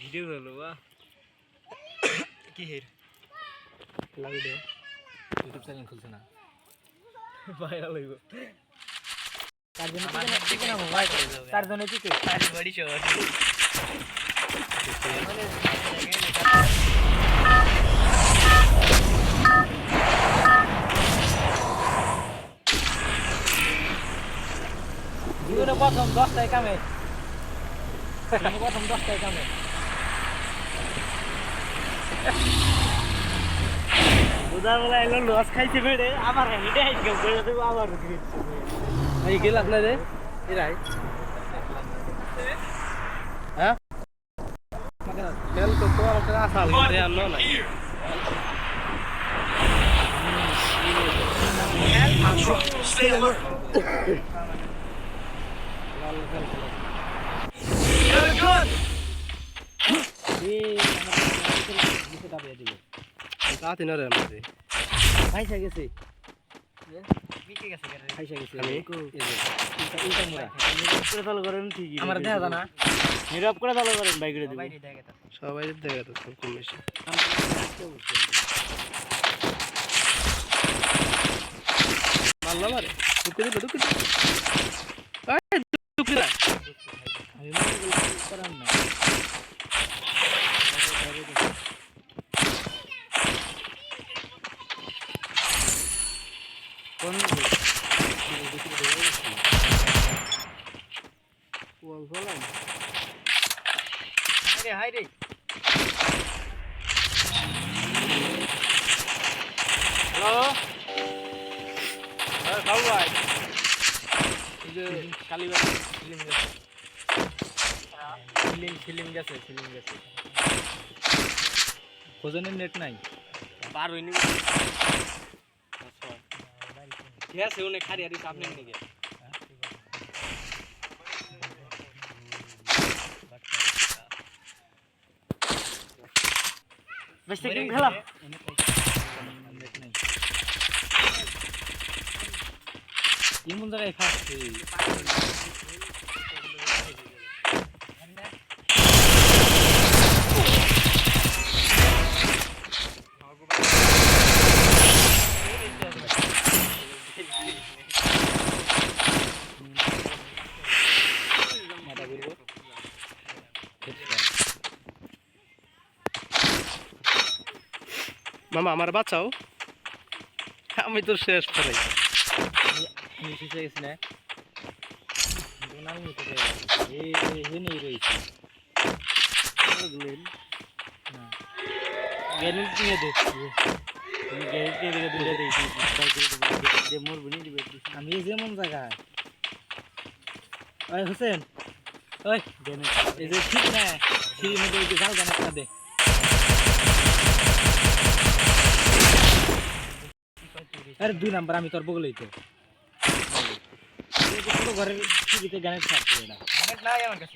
Video হলো বা কি হের লাগি দে ইউটিউব চ্যানেল খুলছ না ভাইরাল হইব তার জন্য কি না মোবাইল করে দাও তার জন্য কি তার বডি শট মানে জীবনে প্রথম 10টায় কামে প্রথম 10টায় কামে উদার বলা এলো লস খাইছে বেড়ে আবার হেডে হাইট গেল করে দেব আবার দিচ্ছে ভাই গেল আপনাদের এরাই হ্যাঁ খেল তো তো আর আসল রে আনো না Stay alert. Saat ini ada apa sih? Hai saya gisi. Biki gisi kan? Hai saya gisi. Kami. Ini murah. Kita tahu kalau ini tinggi. Amar deh ada na. Mirap kita tahu kalau baik itu. So baik itu deh itu komisi. Malah mare. Dukir itu dukir. Dukir lah. Ayo mana sekarang na. Kon wal bolan hai re hello খাও ভাই এই যে কালীবাড়ি film গেছে খোঁজনের net নাই পার হইনি ঠিক আছে উনি খারি আরি সামনে নিয়ে বেশি গেম খেলা এমন জায়গায় ফাঁসছে মামা আমার বাঁচাও আমি তো শেষ করে আমি শেষ হয়ে গেছি না আমি তো নেই রয়েছি আমি যেমন জায়গায় ওই হোসেন ওই এই যে ঠিক না সিঁড়ির মধ্যে যাও জানা একটা দে আরে 2 নাম্বার আমি তোর বগলেই তো পুরো ঘরের টিভিতে গানের ছাড়ছে এটা গানের নাই আমার কাছে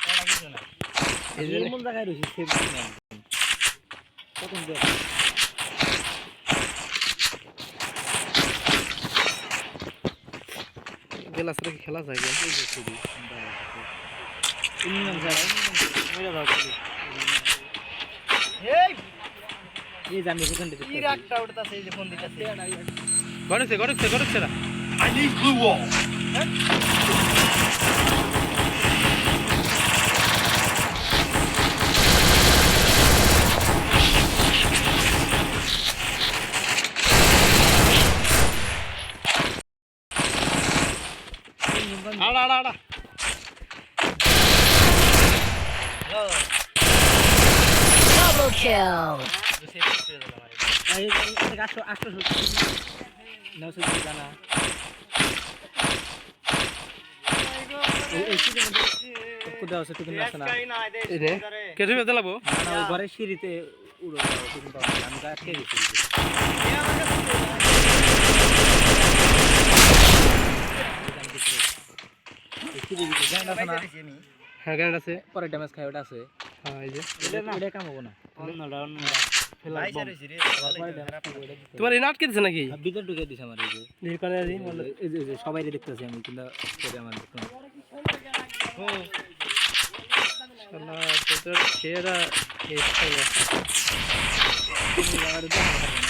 এটা কিছু না এই যে কোন জায়গায় রইছে সেভ না কত দে গেলাস রে খেলা যায় গেল এই যে ছবি ইন্ডিয়ান জায়গা মেরা দাও এই এই জানি ফোন দিতে কি রাখটা উঠতাছে এই যে ফোন দিতেছে গড়ছে না I need blue wall আড়া double kill এই এটা 800 900 জানা এই সিজনে কোদা আছে তুমি না না এই রে কেটে বেদা লাগবো না ওই ঘরে সিঁড়িতে উড়ো যাও তুমি পাবো আমি তো আটকে গেছি হ্যাঁ গ্যান্ড আছে পরে ড্যামেজ খাই ওটা আছে হ্যাঁ এই যে এটা কাম হবে না অন্য তোমার এই নাটকে দিছে নাকি ভিতর ঢুকে দিছে আমার এই যে সবাই দেখতেছি আমি কিন্তু আমার শালা তোদের সেরা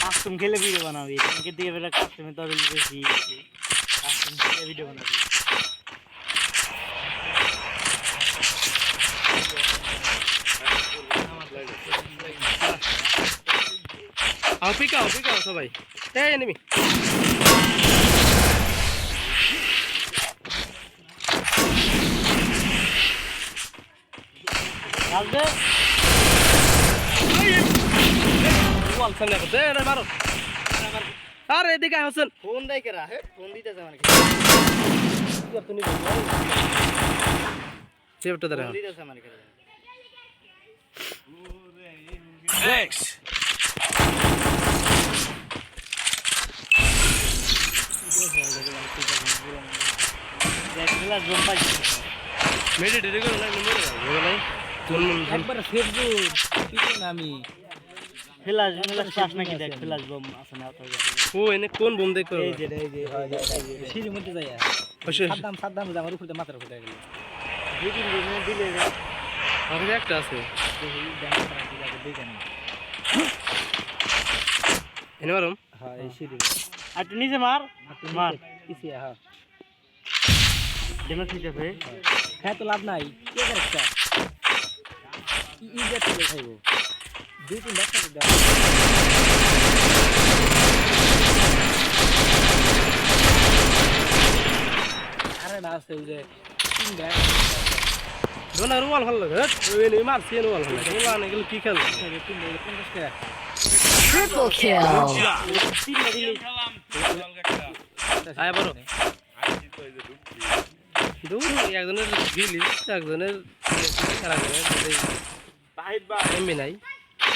কাস্টম খেলে ভিডিও বানাবি তোমাকে দিয়ে বেলা কাস্টমে তবে বেশি কাস্টম খেলে ভিডিও বানাবি পিকাও সবাই এই এনিমি আসবে বল সামনে করতে রে মারো আরে এদিকে আয় হোসেন ফোন দেয় কেরা হে ফোন দিতেছে মানে কি আপনি সেভটা ধরে ফোন দিতেছে মানে কেরা Thanks. দেখলা জম পাই মেডিটেট করে না নম্বর দাও নাই কোন একবার ফেসবুক কি না আমি ফ্ল্যাশ শ্বাস নাকি দেখ ফ্ল্যাশ বম আছে না তো ও এনে কোন বোম দেখো এই যে সিঁড়ির মধ্যে যাইয়া সাদ্দাম আমার উপরে মাথার উপরে গেল ভিডিও দিলে আর একটা আছে এনে মারুম হ্যাঁ এই সিঁড়ি আর তুই নিচে মার কিসে হ্যাঁ ডেমো ঠিক আছে হ্যাঁ তো লাভ নাই কে একটা ই যে তুই খাইবো দুই তিন দেখা দাও আরে না আছে ওই যে তিন ব্যাগ দোনার ওয়াল ভালো লাগে ওই নে মারছি এনে ওয়াল ভালো লাগে ওলা না গেল কি খেল তিন ব্যাগ 50 টাকা Triple kill. তিন ব্যাগ দিলে আয় বড় দূর একজনের গিলি একজনের আর একজনের বাহিদ বা এমবি নাই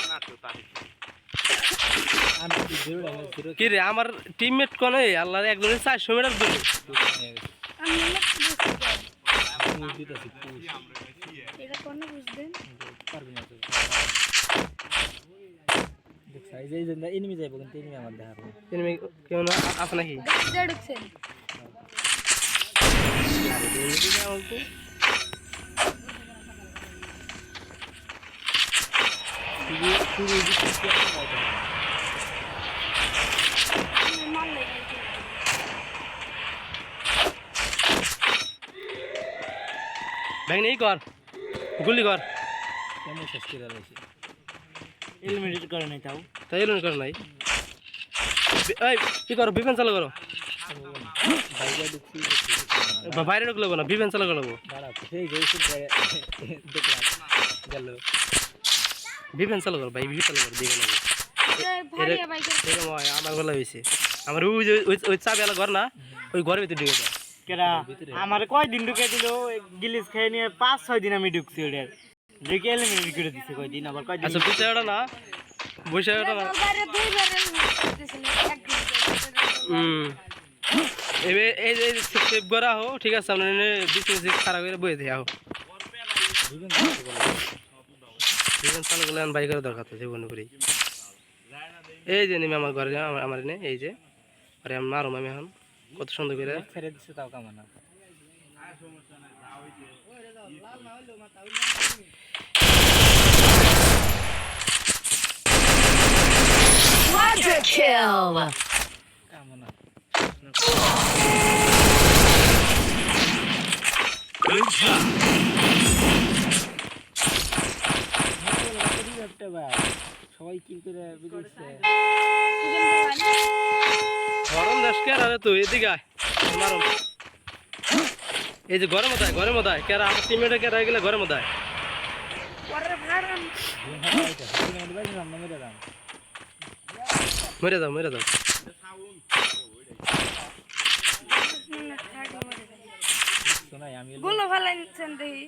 না তো বাহিদ আমি জিরো কি রে আমার টিমমেট কোনে আল্লাহ একজনের 400 মিটার দূরে এটা কোন বুঝবেন পারবি না তো দেখ সাইজ এই জন্য এনিমি যাইবো কিন্তু এনিমি আমার দেখা পাবো এনিমি কেউ না আছে নাকি ঢুকছেন মাল লাগে ব্যাং নেই কর গুলি কর কেমন শেষ করে রয়েছে এলিমিনেট করে নাই তাও তাই এলো কর নাই এই কি করো বিমান চালু করো বাইরে ঢুকছি বাইরে ঢুকলো না বিমান চালু করো দাঁড়া সেই গেছে দেখলাম গেল বিমান চালু করো ভাই বিমান চালু করো দিকে লাগবে ভারিয়া বাইকের এরকম হয় আমার গলা হয়েছে আমার ওই যে ওই চাবি আলা ঘর না ওই ঘরের ভিতরে ঢুকে যায় কেরা আমার কয়দিন ঢুকে দিল গিলিস খেয়ে নিয়ে 5-6 দিন আমি ঢুকছি ওটার ঢুকে এলিমিনেট করে দিছে কয়দিন আবার কয়দিন আচ্ছা পিছাড়া না বৈশাখটা না বাইরে দুইবারে করতেছিল একদিন এই যে সেভ করা হো ঠিক আছে আপনি বিসি খারাপ করে বই দিয়ে আহো বিমান চালু করলে বাই করে দরকার তো জীবন করি এই যে নেমে আমার ঘরে আমার নে এই যে আরে আমি মারো আমি এখন কত সুন্দর করে ছেড়ে দিছে তাও কামানা Quadra kill. কামানা Good job. সবাই কিল করে বিদিছে গরম দেশকে আরে তুই এদিকে আয় মারো এই যে গরম হতায় কেরা আমার টিমমেটে কেরা গেলে গরম হতায় পরে ভাড়ান মরে যাও শোনাই আমি গুলো ভালাইছেন দেখি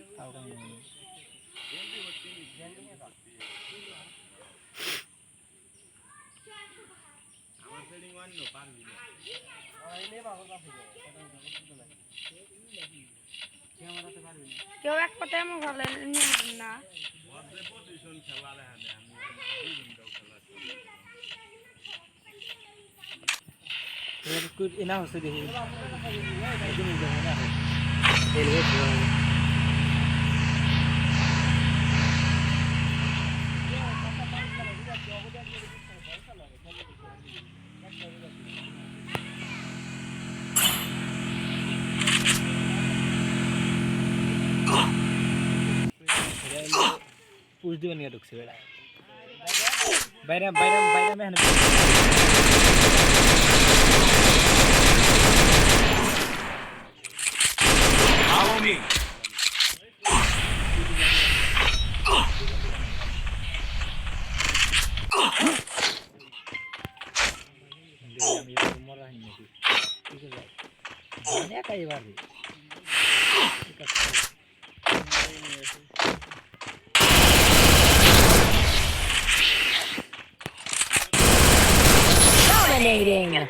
কেউ এক কথায় আমার ভালো নিয়ে না এনা হচ্ছে দেখি পুশ দিবে নিয়ে ঢুকছে বেড়া বাইরে বাইরে বাইরে মেহনত Follow me. আমি মরা হই নাকি ঠিক আছে অনেক আইবারে ঠিক আছে Dominating. না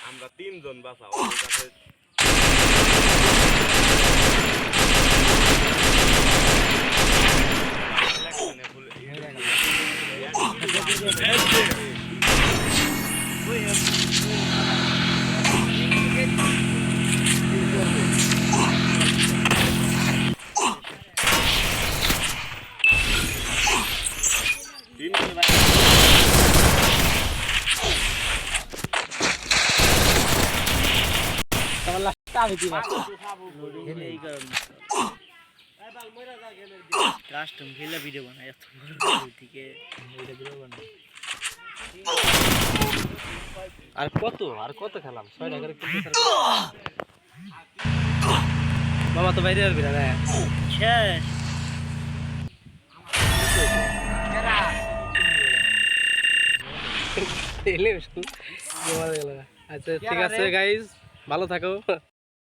আমরা তিনজন বাসা ওর কাছে আমি কি মাছ এনে এই কারণে কাস্টম খেলা ভিডিও বানাই এত বড় থেকে এটা ভিডিও বানাই আর কত খেলাম 6 টাকার মামা তো বাইরে আসবি না শেষ আচ্ছা ঠিক আছে গাইস ভালো থাকো